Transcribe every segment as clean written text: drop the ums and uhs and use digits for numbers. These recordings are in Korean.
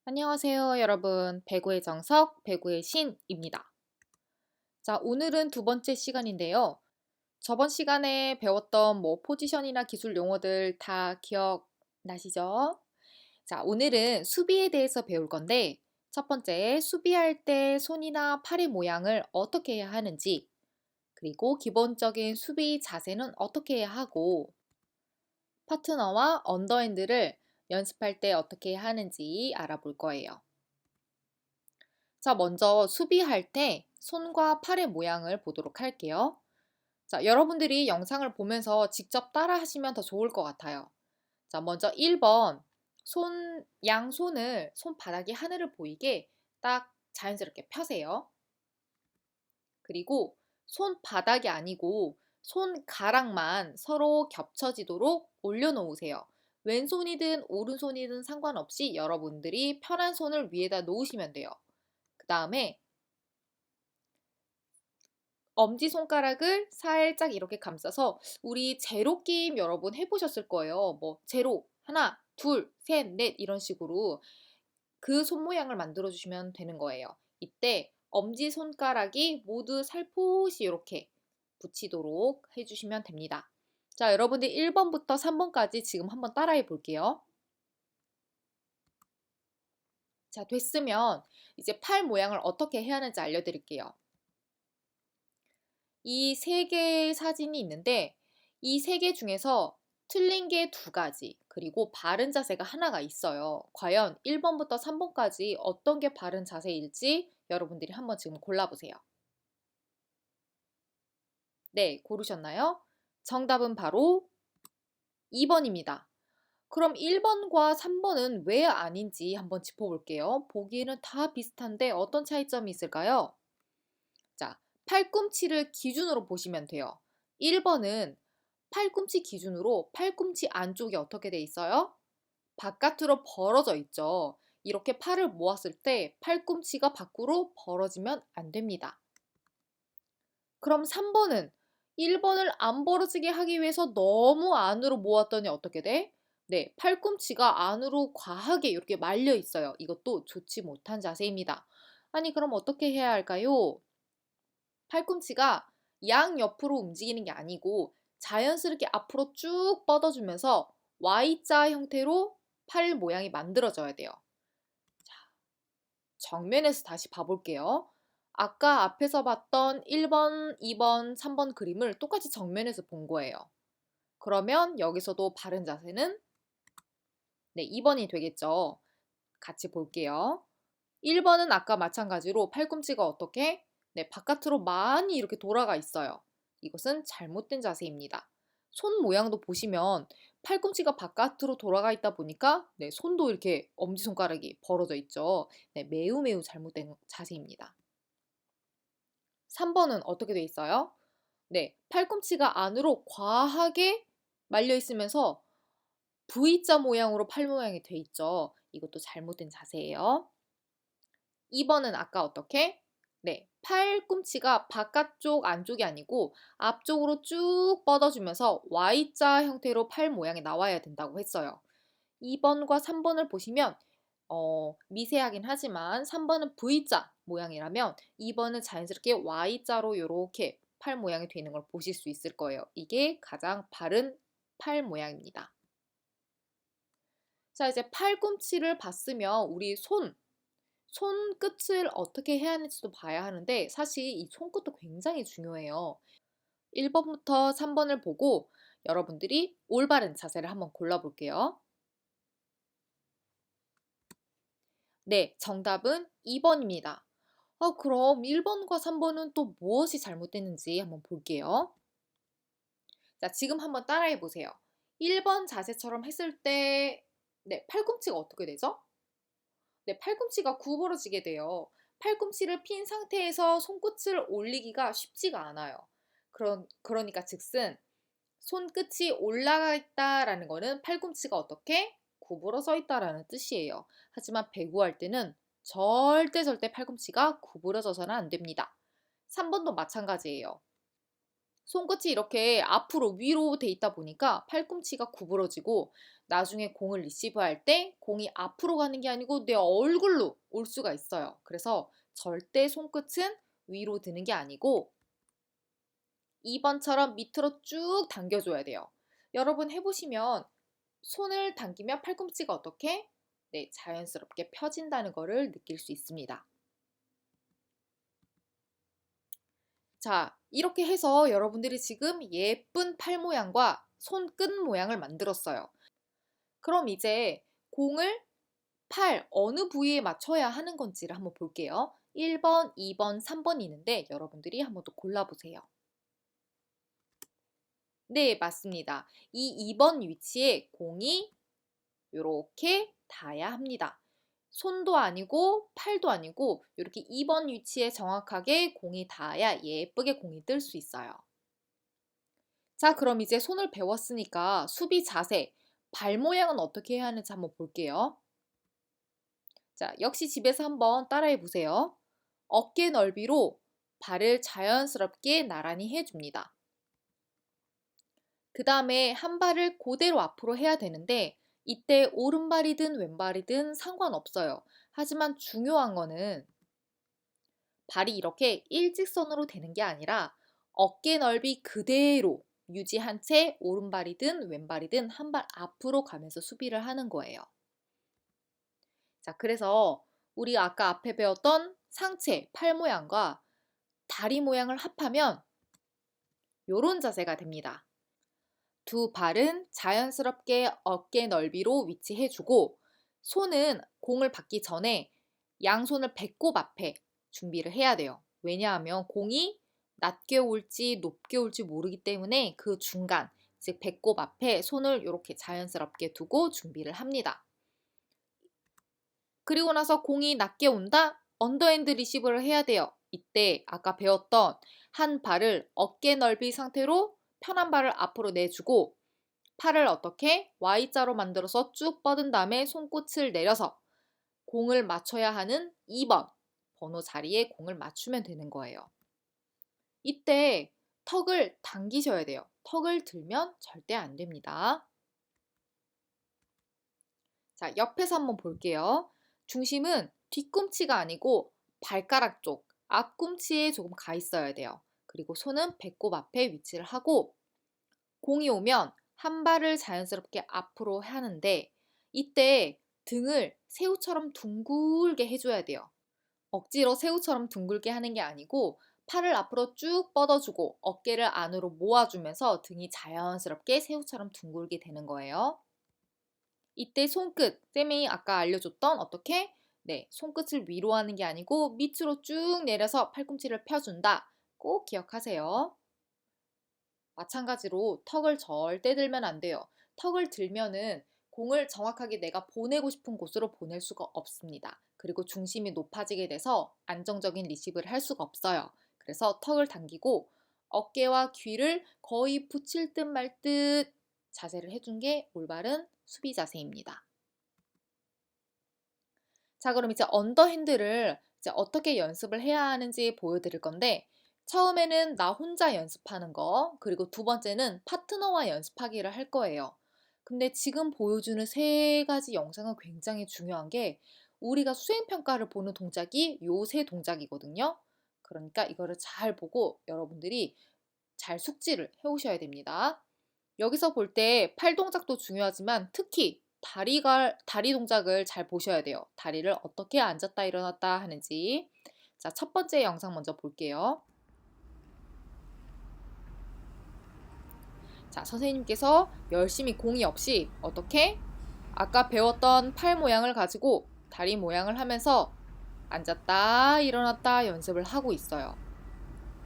안녕하세요, 여러분. 배구의 정석, 배구의 신입니다. 자, 오늘은 두 번째 시간인데요. 저번 시간에 배웠던 포지션이나 기술 용어들 다 기억나시죠? 자, 오늘은 수비에 대해서 배울 건데, 첫 번째, 수비할 때 손이나 팔의 모양을 어떻게 해야 하는지, 그리고 기본적인 수비 자세는 어떻게 해야 하고, 파트너와 언더핸드를 연습할 때 어떻게 해야 하는지 알아볼 거예요. 자, 먼저 수비할 때 손과 팔의 모양을 보도록 할게요. 자, 여러분들이 영상을 보면서 직접 따라 하시면 더 좋을 것 같아요. 자, 먼저 1번 양손을 손바닥이 하늘을 보이게 딱 자연스럽게 펴세요. 그리고 손바닥이 아니고 손가락만 서로 겹쳐지도록 올려놓으세요. 왼손이든 오른손이든 상관없이 여러분들이 편한 손을 위에다 놓으시면 돼요. 그 다음에 엄지손가락을 살짝 이렇게 감싸서 우리 제로 게임 여러분 해보셨을 거예요. 제로, 하나, 둘, 셋, 넷 이런 식으로 그 손 모양을 만들어 주시면 되는 거예요. 이때 엄지손가락이 모두 살포시 이렇게 붙이도록 해주시면 됩니다. 자, 여러분들 1번부터 3번까지 지금 한번 따라해 볼게요. 자, 됐으면 이제 팔 모양을 어떻게 해야 하는지 알려드릴게요. 이 세 개의 사진이 있는데 이 세 개 중에서 틀린 게 두 가지, 그리고 바른 자세가 하나가 있어요. 과연 1번부터 3번까지 어떤 게 바른 자세일지 여러분들이 한번 지금 골라보세요. 네, 고르셨나요? 정답은 바로 2번입니다. 그럼 1번과 3번은 왜 아닌지 한번 짚어볼게요. 보기에는 다 비슷한데 어떤 차이점이 있을까요? 자, 팔꿈치를 기준으로 보시면 돼요. 1번은 팔꿈치 기준으로 팔꿈치 안쪽이 어떻게 돼 있어요? 바깥으로 벌어져 있죠. 이렇게 팔을 모았을 때 팔꿈치가 밖으로 벌어지면 안 됩니다. 그럼 3번은 1번을 안 벌어지게 하기 위해서 너무 안으로 모았더니 어떻게 돼? 네, 팔꿈치가 안으로 과하게 이렇게 말려 있어요. 이것도 좋지 못한 자세입니다. 아니, 그럼 어떻게 해야 할까요? 팔꿈치가 양옆으로 움직이는 게 아니고 자연스럽게 앞으로 쭉 뻗어주면서 Y자 형태로 팔 모양이 만들어져야 돼요. 자, 정면에서 다시 봐볼게요. 아까 앞에서 봤던 1번, 2번, 3번 그림을 똑같이 정면에서 본 거예요. 그러면 여기서도 바른 자세는 네, 2번이 되겠죠. 같이 볼게요. 1번은 아까 마찬가지로 팔꿈치가 어떻게? 네, 바깥으로 많이 이렇게 돌아가 있어요. 이것은 잘못된 자세입니다. 손 모양도 보시면 팔꿈치가 바깥으로 돌아가 있다 보니까 네, 손도 이렇게 엄지손가락이 벌어져 있죠. 네, 매우 매우 잘못된 자세입니다. 3번은 어떻게 돼 있어요? 네, 팔꿈치가 안으로 과하게 말려 있으면서 V자 모양으로 팔 모양이 돼 있죠. 이것도 잘못된 자세예요. 2번은 아까 어떻게? 네, 팔꿈치가 바깥쪽 안쪽이 아니고 앞쪽으로 쭉 뻗어주면서 Y자 형태로 팔 모양이 나와야 된다고 했어요. 2번과 3번을 보시면 미세하긴 하지만 3번은 V자 모양이라면 2번은 자연스럽게 Y자로 이렇게 팔 모양이 되는 걸 보실 수 있을 거예요. 이게 가장 바른 팔 모양입니다. 자, 이제 팔꿈치를 봤으면 우리 손끝을 어떻게 해야 하는지도 봐야 하는데 사실 이 손끝도 굉장히 중요해요. 1번부터 3번을 보고 여러분들이 올바른 자세를 한번 골라볼게요. 네, 정답은 2번입니다. 그럼 1번과 3번은 또 무엇이 잘못됐는지 한번 볼게요. 자, 지금 한번 따라해 보세요. 1번 자세처럼 했을 때, 네, 팔꿈치가 어떻게 되죠? 네, 팔꿈치가 구부러지게 돼요. 팔꿈치를 핀 상태에서 손끝을 올리기가 쉽지가 않아요. 그러니까 즉슨 손끝이 올라가 있다라는 거는 팔꿈치가 어떻게 구부러져 있다라는 뜻이에요. 하지만 배구할 때는 절대 팔꿈치가 구부러져서는 안 됩니다. 3번도 마찬가지예요. 손끝이 이렇게 앞으로 위로 돼 있다 보니까 팔꿈치가 구부러지고 나중에 공을 리시브할 때 공이 앞으로 가는 게 아니고 내 얼굴로 올 수가 있어요. 그래서 절대 손끝은 위로 드는 게 아니고 2번처럼 밑으로 쭉 당겨줘야 돼요. 여러분 해보시면 손을 당기면 팔꿈치가 어떻게? 네, 자연스럽게 펴진다는 것을 느낄 수 있습니다. 자, 이렇게 해서 여러분들이 지금 예쁜 팔 모양과 손끝 모양을 만들었어요. 그럼 이제 공을 팔 어느 부위에 맞춰야 하는 건지를 한번 볼게요. 1번, 2번, 3번이 있는데 여러분들이 한번 또 골라보세요. 네, 맞습니다. 이 2번 위치에 공이 이렇게 닿아야 합니다. 손도 아니고 팔도 아니고 이렇게 2번 위치에 정확하게 공이 닿아야 예쁘게 공이 뜰 수 있어요. 자, 그럼 이제 손을 배웠으니까 수비 자세, 발 모양은 어떻게 해야 하는지 한번 볼게요. 자, 역시 집에서 한번 따라해 보세요. 어깨 넓이로 발을 자연스럽게 나란히 해줍니다. 그 다음에 한 발을 그대로 앞으로 해야 되는데 이때 오른발이든 왼발이든 상관없어요. 하지만 중요한 거는 발이 이렇게 일직선으로 되는 게 아니라 어깨 넓이 그대로 유지한 채 오른발이든 왼발이든 한 발 앞으로 가면서 수비를 하는 거예요. 자, 그래서 우리 아까 앞에 배웠던 상체, 팔 모양과 다리 모양을 합하면 이런 자세가 됩니다. 두 발은 자연스럽게 어깨 넓이로 위치해주고 손은 공을 받기 전에 양손을 배꼽 앞에 준비를 해야 돼요. 왜냐하면 공이 낮게 올지 높게 올지 모르기 때문에 그 중간, 즉 배꼽 앞에 손을 이렇게 자연스럽게 두고 준비를 합니다. 그리고 나서 공이 낮게 온다? 언더핸드 리시브를 해야 돼요. 이때 아까 배웠던 한 발을 어깨 넓이 상태로 편한 발을 앞으로 내주고 팔을 어떻게 Y자로 만들어서 쭉 뻗은 다음에 손끝을 내려서 공을 맞춰야 하는 2번 번호 자리에 공을 맞추면 되는 거예요. 이때 턱을 당기셔야 돼요. 턱을 들면 절대 안 됩니다. 자, 옆에서 한번 볼게요. 중심은 뒤꿈치가 아니고 발가락 쪽, 앞꿈치에 조금 가 있어야 돼요. 그리고 손은 배꼽 앞에 위치를 하고 공이 오면 한 발을 자연스럽게 앞으로 하는데 이때 등을 새우처럼 둥글게 해줘야 돼요. 억지로 새우처럼 둥글게 하는 게 아니고 팔을 앞으로 쭉 뻗어주고 어깨를 안으로 모아주면서 등이 자연스럽게 새우처럼 둥글게 되는 거예요. 이때 손끝, 쌤이 아까 알려줬던 어떻게? 네, 손끝을 위로 하는 게 아니고 밑으로 쭉 내려서 팔꿈치를 펴준다. 꼭 기억하세요. 마찬가지로 턱을 절대 들면 안 돼요. 턱을 들면은 공을 정확하게 내가 보내고 싶은 곳으로 보낼 수가 없습니다. 그리고 중심이 높아지게 돼서 안정적인 리시브를 할 수가 없어요. 그래서 턱을 당기고 어깨와 귀를 거의 붙일 듯 말 듯 자세를 해준 게 올바른 수비 자세입니다. 자, 그럼 이제 언더핸드를 이제 어떻게 연습을 해야 하는지 보여드릴 건데 처음에는 나 혼자 연습하는 거, 그리고 두 번째는 파트너와 연습하기를 할 거예요. 근데 지금 보여주는 세 가지 영상은 굉장히 중요한 게 우리가 수행평가를 보는 동작이 요 세 동작이거든요. 그러니까 이거를 잘 보고 여러분들이 잘 숙지를 해오셔야 됩니다. 여기서 볼 때 팔 동작도 중요하지만 특히 다리 동작을 잘 보셔야 돼요. 다리를 어떻게 앉았다 일어났다 하는지. 자, 첫 번째 영상 먼저 볼게요. 자, 선생님께서 열심히 공이 없이 어떻게? 아까 배웠던 팔 모양을 가지고 다리 모양을 하면서 앉았다 일어났다 연습을 하고 있어요.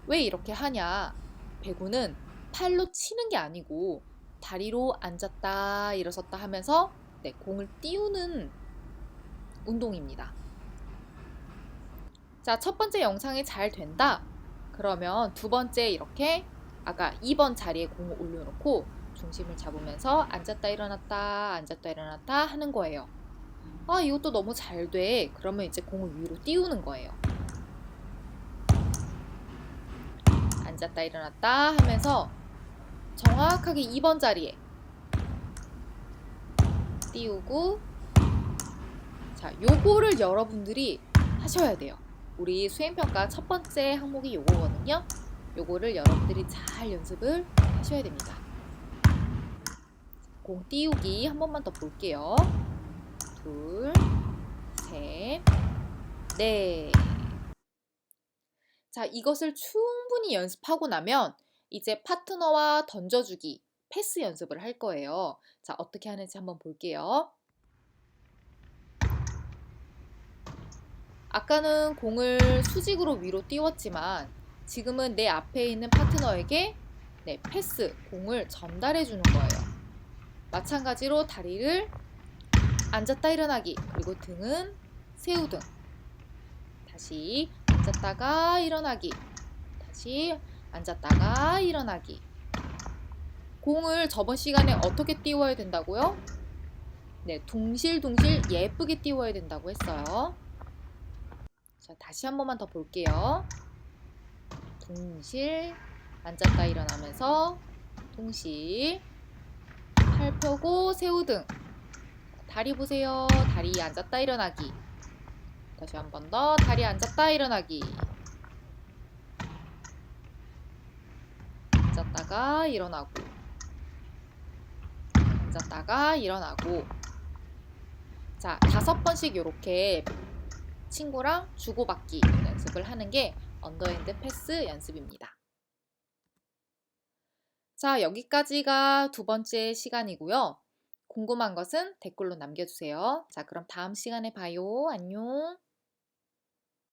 왜 이렇게 하냐? 배구는 팔로 치는 게 아니고 다리로 앉았다 일어섰다 하면서 네, 공을 띄우는 운동입니다. 자, 첫 번째 영상이 잘 된다. 그러면 두 번째 이렇게 아까 2번 자리에 공을 올려놓고 중심을 잡으면서 앉았다 일어났다 앉았다 일어났다 하는 거예요. 아, 이것도 너무 잘 돼. 그러면 이제 공을 위로 띄우는 거예요. 앉았다 일어났다 하면서 정확하게 2번 자리에 띄우고. 자, 요거를 여러분들이 하셔야 돼요. 우리 수행평가 첫 번째 항목이 요거거든요. 요거를 여러분들이 잘 연습을 하셔야 됩니다. 공 띄우기 한 번만 더 볼게요. 둘, 셋, 넷. 자, 이것을 충분히 연습하고 나면 이제 파트너와 던져주기, 패스 연습을 할 거예요. 자, 어떻게 하는지 한번 볼게요. 아까는 공을 수직으로 위로 띄웠지만 지금은 내 앞에 있는 파트너에게 패스, 공을 전달해 주는 거예요. 마찬가지로 다리를 앉았다 일어나기, 그리고 등은 세우등. 다시 앉았다가 일어나기, 다시 앉았다가 일어나기. 공을 저번 시간에 어떻게 띄워야 된다고요? 네, 둥실둥실 예쁘게 띄워야 된다고 했어요. 자, 다시 한 번만 더 볼게요. 둥실, 앉았다 일어나면서 둥실, 팔 펴고 세우등. 다리 보세요. 다리 앉았다 일어나기. 다시 한 번 더 다리 앉았다 일어나기. 앉았다가 일어나고, 앉았다가 일어나고. 자, 5번씩 이렇게 친구랑 주고받기 연습을 하는 게 언더핸드 패스 연습입니다. 자, 여기까지가 두 번째 시간이고요. 궁금한 것은 댓글로 남겨주세요. 자, 그럼 다음 시간에 봐요. 안녕.